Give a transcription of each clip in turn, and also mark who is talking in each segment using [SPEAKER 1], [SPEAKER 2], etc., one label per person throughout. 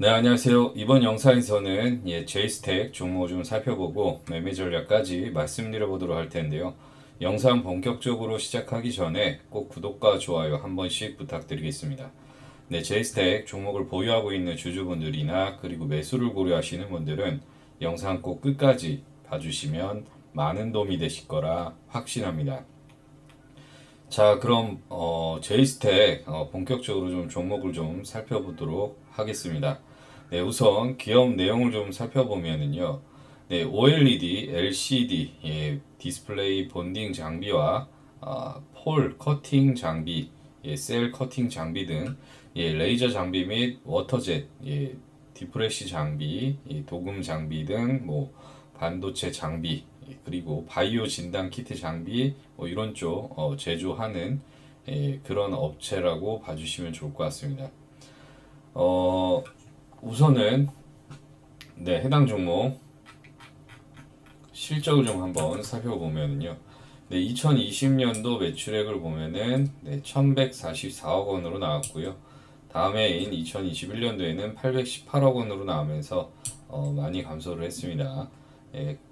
[SPEAKER 1] 네, 안녕하세요. 이번 영상에서는 제이스택 종목 좀 살펴보고 매매 전략까지 말씀드려 보도록 할 텐데요. 영상 본격적으로 시작하기 전에 꼭 구독과 좋아요 한 번씩 부탁드리겠습니다. 네, 제이스택 종목을 보유하고 있는 주주분들이나 그리고 매수를 고려하시는 분들은 영상 꼭 끝까지 봐주시면 많은 도움이 되실 거라 확신합니다. 자, 그럼 제이스택 본격적으로 좀 종목을 좀 살펴보도록 하겠습니다. 네, 우선 기업 내용을 좀 살펴보면은요. 네, OLED, LCD, 디스플레이 본딩 장비와 폴 커팅 장비, 셀 커팅 장비 등 레이저 장비 및 워터젯, 디프레시 장비, 도금 장비 등 반도체 장비, 그리고 바이오 진단 키트 장비 이런 쪽 제조하는 그런 업체라고 봐주시면 좋을 것 같습니다. 어, 우선은 해당 종목 실적을 좀 한번 살펴보면요. 네, 2020년도 매출액을 보면은 1,144억 원으로 나왔고요. 다음 해인 2021년도에는 818억 원으로 나오면서 많이 감소를 했습니다.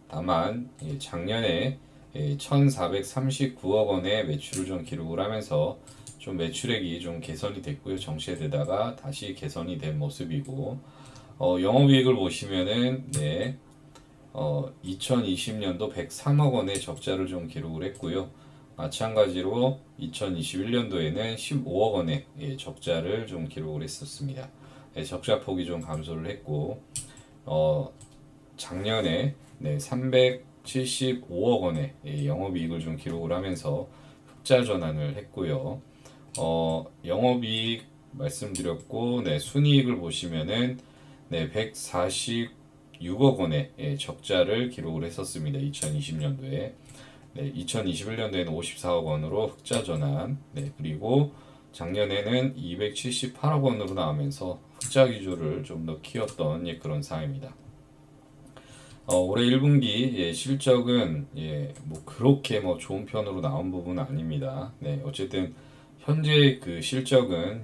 [SPEAKER 1] 다만 작년에 1,439억 원의 매출을 좀 기록을 하면서 좀 매출액이 좀 개선이 됐고요. 정체되다가 다시 개선이 된 모습이고 영업이익을 보시면은 2020년도 103억 원의 적자를 좀 기록을 했고요. 마찬가지로 2021년도에는 15억 원의 적자를 좀 기록을 했었습니다. 적자 폭이 좀 감소를 했고 어, 작년에 375억 원의 영업이익을 좀 기록을 하면서 흑자 전환을 했고요. 영업이익 말씀드렸고, 순이익을 보시면은 146억 원의 적자를 기록을 했었습니다. 2020년도에. 2021년도에는 54억 원으로 흑자 전환. 그리고 작년에는 278억 원으로 나오면서 흑자 기조를 좀 더 키웠던 그런 상황입니다. 올해 1분기 실적은 그렇게 좋은 편으로 나온 부분은 아닙니다. 어쨌든 현재 그 실적은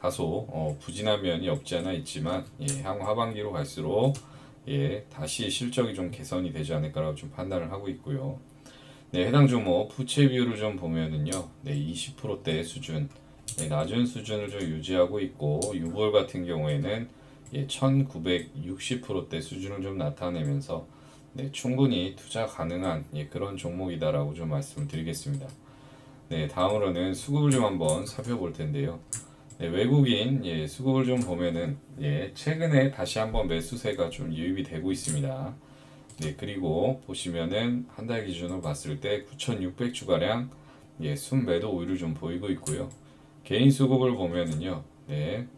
[SPEAKER 1] 다소 부진한 면이 없지 않아 있지만 향후 하반기로 갈수록 다시 실적이 좀 개선이 되지 않을까라고 좀 판단을 하고 있고요. 해당 종목 부채 비율을 좀 보면은요, 20%대 수준, 낮은 수준을 좀 유지하고 있고, 유볼 같은 경우에는 1960%대 수준을 좀 나타내면서 충분히 투자 가능한 그런 종목이다라고 좀 말씀을 드리겠습니다. 다음으로는 수급을 좀 한번 살펴볼 텐데요. 외국인 수급을 좀 보면은 최근에 다시 한번 매수세가 좀 유입이 되고 있습니다. 그리고 보시면은 한 달 기준으로 봤을 때 9,600주가량 순매도 오일을 좀 보이고 있고요. 개인 수급을 보면은요,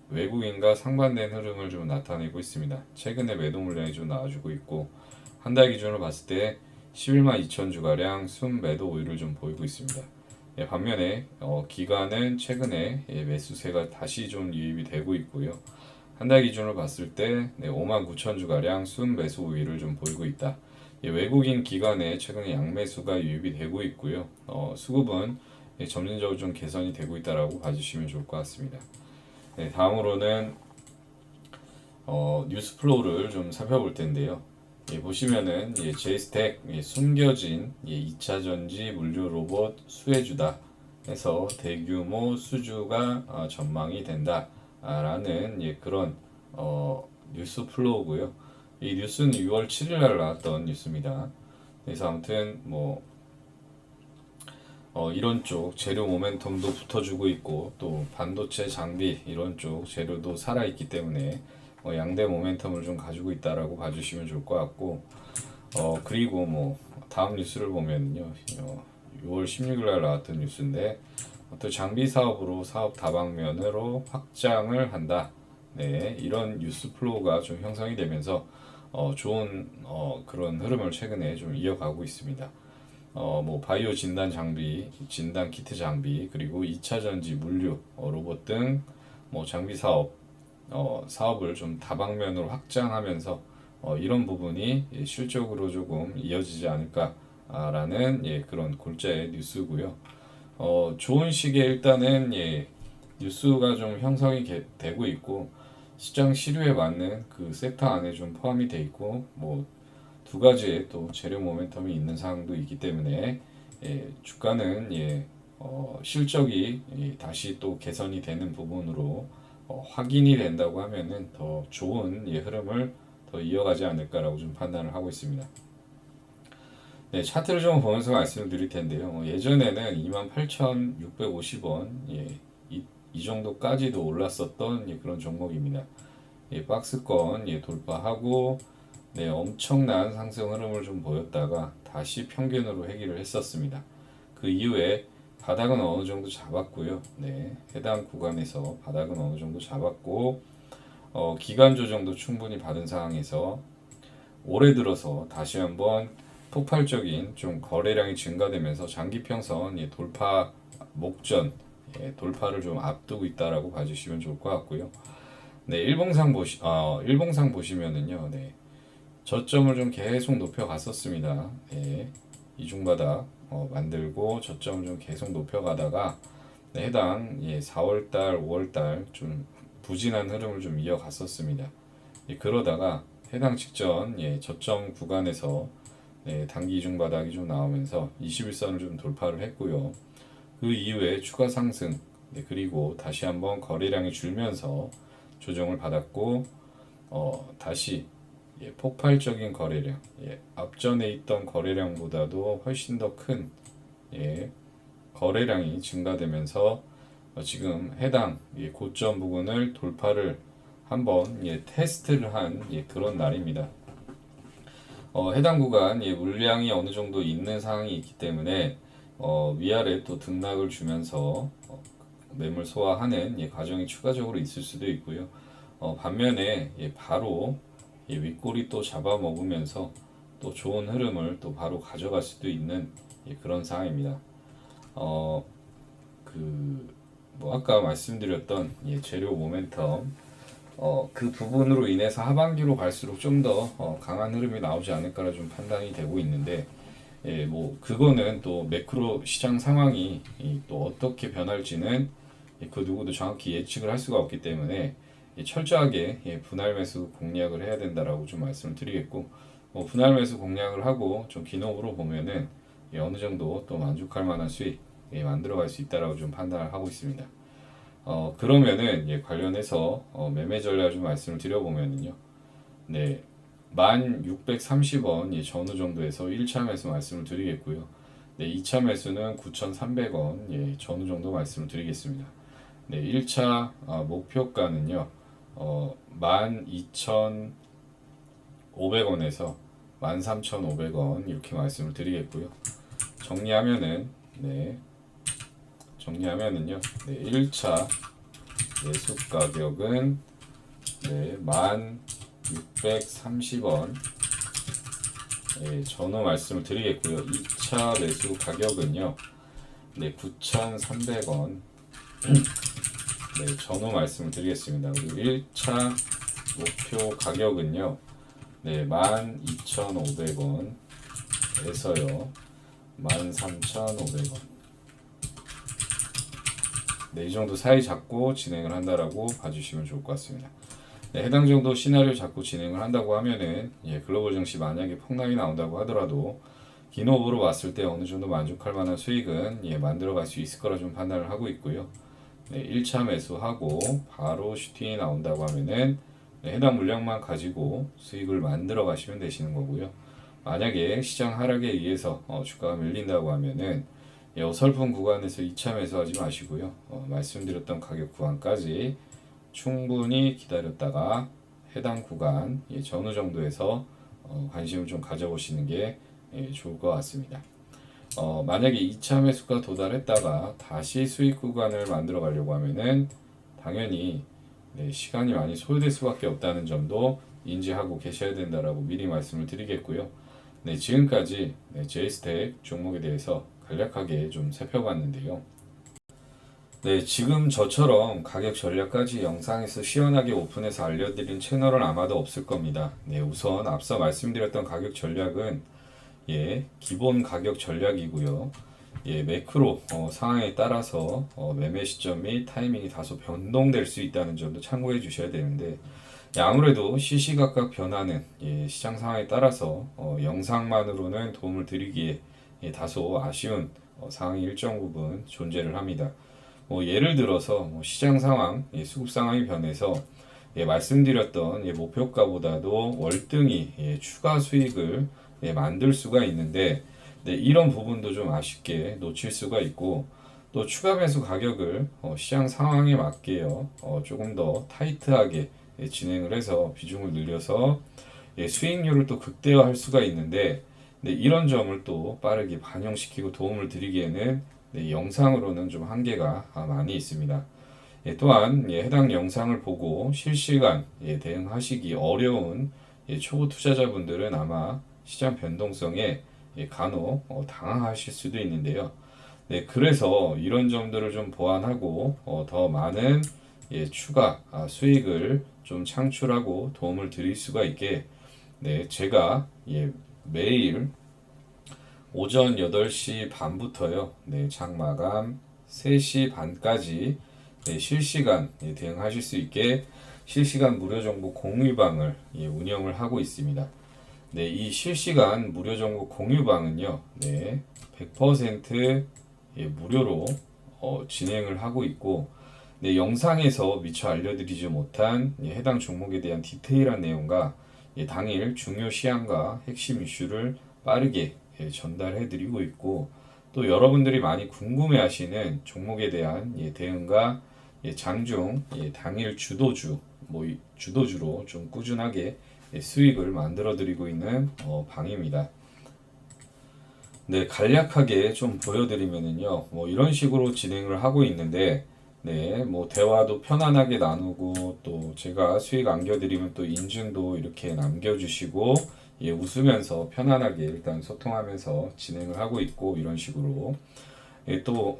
[SPEAKER 1] 외국인과 상반된 흐름을 좀 나타내고 있습니다. 최근에 매도 물량이 좀 나와주고 있고, 한 달 기준으로 봤을 때 11만 2천 주가량 순매도 오일을 좀 보이고 있습니다. 반면에 기관은 최근에 매수세가 다시 좀 유입이 되고 있고요. 한 달 기준으로 봤을 때 5만 9천 주가량 순매수 우위를 좀 보이고 있다. 외국인 기관에 최근에 양매수가 유입이 되고 있고요. 수급은 점진적으로 좀 개선이 되고 있다라고 봐주시면 좋을 것 같습니다. 다음으로는 뉴스 플로우를 좀 살펴볼 텐데요. 보시면은 제이스텍 숨겨진 2차 전지 물류 로봇 수혜주다 해서 대규모 수주가 전망이 된다라는 그런 뉴스 플로우고요. 이 뉴스는 6월 7일 날 나왔던 뉴스입니다. 그래서 아무튼 이런 쪽 재료 모멘텀도 붙어주고 있고 또 반도체 장비 이런 쪽 재료도 살아있기 때문에 양대 모멘텀을 좀 가지고 있다라고 봐주시면 좋을 것 같고 그리고 다음 뉴스를 보면요 6월 16일 날 나왔던 뉴스인데 또 장비 사업으로 사업 다방면으로 확장을 한다. 이런 뉴스 플로우가 좀 형성이 되면서 좋은 그런 흐름을 최근에 좀 이어가고 있습니다. 바이오 진단 장비, 진단 키트 장비, 그리고 2차 전지 물류, 로봇 등 장비 사업을 좀 다방면으로 확장하면서 이런 부분이 실적으로 조금 이어지지 않을까라는 그런 골자의 뉴스고요. 좋은 시기에 일단은 뉴스가 좀 형성이 되고 있고 시장 시류에 맞는 그 섹터 안에 좀 포함이 돼 있고 뭐 두 가지의 또 재료 모멘텀이 있는 상황도 있기 때문에 주가는 실적이 다시 또 개선이 되는 부분으로 확인이 된다고 하면은 더 좋은 흐름을 더 이어가지 않을까라고 좀 판단을 하고 있습니다. 네, 차트를 좀 보면서 말씀을 드릴 텐데요. 예전에는 28,650원, 이 정도까지도 올랐었던 그런 종목입니다. 박스권 돌파하고 엄청난 상승 흐름을 좀 보였다가 다시 평균으로 회귀를 했었습니다. 그 이후에 바닥은 어느 정도 잡았고요. 해당 구간에서 바닥은 어느 정도 잡았고 기간 조정도 충분히 받은 상황에서 올해 들어서 다시 한번 폭발적인 좀 거래량이 증가되면서 장기 평선 돌파 목전 돌파를 좀 앞두고 있다라고 봐주시면 좋을 것 같고요. 일봉상 보시면은요, 저점을 좀 계속 높여 갔었습니다. 이중바닥 만들고 저점을 좀 계속 높여 가다가 해당 4월달, 5월달 좀 부진한 흐름을 좀 이어갔었습니다. 그러다가 해당 직전 저점 구간에서 단기 이중바닥이 좀 나오면서 21선을 좀 돌파를 했고요. 그 이후에 추가 상승 그리고 다시 한번 거래량이 줄면서 조정을 받았고 다시 폭발적인 거래량 앞전에 있던 거래량보다도 훨씬 더 큰 거래량이 증가되면서 지금 해당 고점 부근을 돌파를 한번 테스트를 한 그런 날입니다. 해당 구간 물량이 어느 정도 있는 상황이 있기 때문에 위아래 또 등락을 주면서 매물 소화하는 과정이 추가적으로 있을 수도 있고요. 반면에 바로 윗꼬리 또 잡아먹으면서 또 좋은 흐름을 또 바로 가져갈 수도 있는 그런 상황입니다. 뭐 아까 말씀드렸던 재료 모멘텀 그 부분으로 인해서 하반기로 갈수록 좀 더 강한 흐름이 나오지 않을까라 좀 판단이 되고 있는데 뭐 그거는 또 매크로 시장 상황이 또 어떻게 변할지는 그 누구도 정확히 예측을 할 수가 없기 때문에 철저하게 분할 매수 공략을 해야 된다라고 좀 말씀을 드리겠고 분할 매수 공략을 하고 좀 기업으로 보면은 어느 정도 또 만족할 만한 수익 만들어갈 수 있다라고 좀 판단을 하고 있습니다. 그러면은 관련해서 매매 전략 좀 말씀을 드려보면은요. 1630원 전후 정도에서 1차 매수 말씀을 드리겠고요. 2차 매수는 9300원 전후 정도 말씀을 드리겠습니다. 1차 목표가는요. 12,500원에서 13,500원 이렇게 말씀을 드리겠고요. 정리하면은요. 1차 매수 가격은 1630원 전후 말씀을 드리겠고요. 2차 매수 가격은요. 9,300원 전후 말씀을 드리겠습니다. 그리고 1차 목표 가격은요. 12,500원에서요. 13,500원 이 정도 사이 잡고 진행을 한다라고 봐주시면 좋을 것 같습니다. 해당 정도 시나리오 잡고 진행을 한다고 하면은 글로벌 증시 만약에 폭락이 나온다고 하더라도 기업으로 봤을 때 어느 정도 만족할 만한 수익은 만들어갈 수 있을 거라 좀 판단을 하고 있고요. 1차 매수하고 바로 슈팅이 나온다고 하면은 해당 물량만 가지고 수익을 만들어 가시면 되시는 거고요. 만약에 시장 하락에 의해서 주가가 밀린다고 하면은 어설픈 구간에서 2차 매수하지 마시고요. 말씀드렸던 가격 구간까지 충분히 기다렸다가 해당 구간 전후 정도에서 관심을 좀 가져보시는 게 좋을 것 같습니다. 만약에 2차 매수가 도달했다가 다시 수익 구간을 만들어 가려고 하면은 당연히 시간이 많이 소요될 수밖에 없다는 점도 인지하고 계셔야 된다라고 미리 말씀을 드리겠고요. 지금까지 제이스텍 종목에 대해서 간략하게 좀 살펴봤는데요. 지금 저처럼 가격 전략까지 영상에서 시원하게 오픈해서 알려드린 채널은 아마도 없을 겁니다. 우선 앞서 말씀드렸던 가격 전략은 기본 가격 전략이고요. 매크로 상황에 따라서 매매 시점 및 타이밍이 다소 변동될 수 있다는 점도 참고해 주셔야 되는데, 아무래도 시시각각 변하는 시장 상황에 따라서 영상만으로는 도움을 드리기에 다소 아쉬운 상황이 일정 부분 존재를 합니다. 예를 들어서 시장 상황, 수급 상황이 변해서 말씀드렸던 목표가보다도 월등히 추가 수익을 만들 수가 있는데, 이런 부분도 좀 아쉽게 놓칠 수가 있고, 또 추가 매수 가격을 시장 상황에 맞게요 조금 더 타이트하게 진행을 해서 비중을 늘려서 수익률을 또 극대화할 수가 있는데, 이런 점을 또 빠르게 반영시키고 도움을 드리기에는 영상으로는 좀 한계가 많이 있습니다. 또한 해당 영상을 보고 실시간 대응하시기 어려운 초보 투자자분들은 아마 시장 변동성에 간혹 당황하실 수도 있는데요. 그래서 이런 점들을 좀 보완하고 더 많은 추가 수익을 좀 창출하고 도움을 드릴 수가 있게 제가 매일 오전 8시 반부터요. 장 마감 3시 반까지 실시간 대응하실 수 있게 실시간 무료 정보 공유방을 운영을 하고 있습니다. 이 실시간 무료 정보 공유방은요, 100% 무료로 진행을 하고 있고, 영상에서 미처 알려드리지 못한 해당 종목에 대한 디테일한 내용과 당일 중요 시황과 핵심 이슈를 빠르게 전달해드리고 있고, 또 여러분들이 많이 궁금해하시는 종목에 대한 대응과 장중 당일 주도주로 좀 꾸준하게 수익을 만들어드리고 있는 방입니다. 간략하게 좀 보여드리면은요, 이런 식으로 진행을 하고 있는데, 대화도 편안하게 나누고, 또 제가 수익 안겨드리면 또 인증도 이렇게 남겨주시고, 웃으면서 편안하게 일단 소통하면서 진행을 하고 있고, 이런 식으로. 또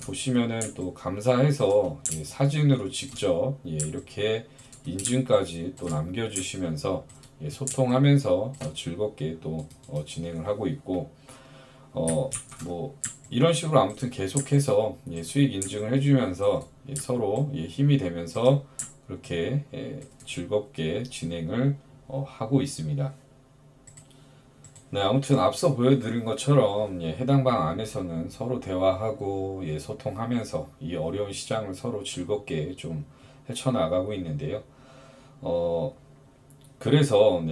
[SPEAKER 1] 보시면은 또 감사해서 사진으로 직접 이렇게 인증까지 또 남겨주시면서 소통하면서 즐겁게 또 진행을 하고 있고, 이런 식으로 아무튼 계속해서 수익 인증을 해주면서 서로 힘이 되면서 그렇게 즐겁게 진행을 하고 있습니다. 아무튼 앞서 보여드린 것처럼 해당 방 안에서는 서로 대화하고 소통하면서 이 어려운 시장을 서로 즐겁게 좀 헤쳐나가고 있는데요. 그래서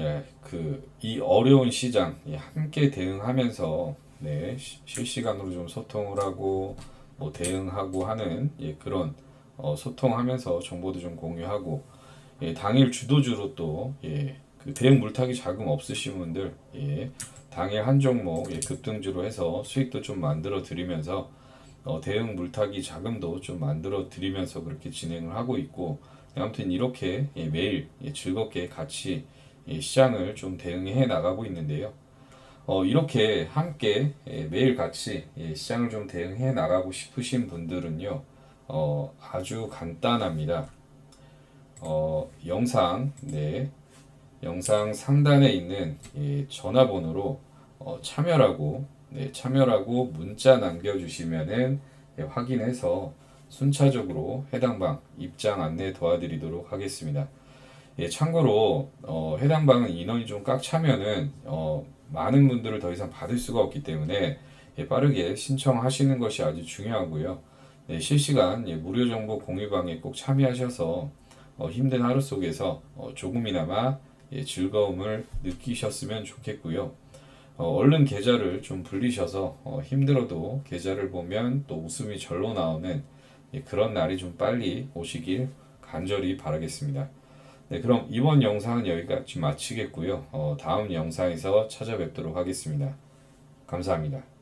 [SPEAKER 1] 이 어려운 시장 함께 대응하면서 실시간으로 좀 소통을 하고 대응하고 하는 그런 소통하면서 정보도 좀 공유하고, 당일 주도주로 또 그 대응 물타기 자금 없으신 분들 당일 한 종목 급등주로 해서 수익도 좀 만들어 드리면서 대응 물타기 자금도 좀 만들어 드리면서 그렇게 진행을 하고 있고, 아무튼 이렇게 매일 즐겁게 같이 시장을 좀 대응해 나가고 있는데요. 이렇게 함께 매일 같이 시장을 좀 대응해 나가고 싶으신 분들은요, 아주 간단합니다. 영상 상단에 있는 전화번호로 참여라고 문자 남겨주시면은 확인해서 순차적으로 해당 방 입장 안내 도와드리도록 하겠습니다. 참고로 해당 방은 인원이 좀 꽉 차면은 많은 분들을 더 이상 받을 수가 없기 때문에 빠르게 신청하시는 것이 아주 중요하고요. 실시간 무료 정보 공유방에 꼭 참여하셔서 힘든 하루 속에서 조금이나마 즐거움을 느끼셨으면 좋겠고요. 얼른 계좌를 좀 불리셔서 힘들어도 계좌를 보면 또 웃음이 절로 나오는 그런 날이 좀 빨리 오시길 간절히 바라겠습니다. 그럼 이번 영상은 여기까지 마치겠고요. 다음 영상에서 찾아뵙도록 하겠습니다. 감사합니다.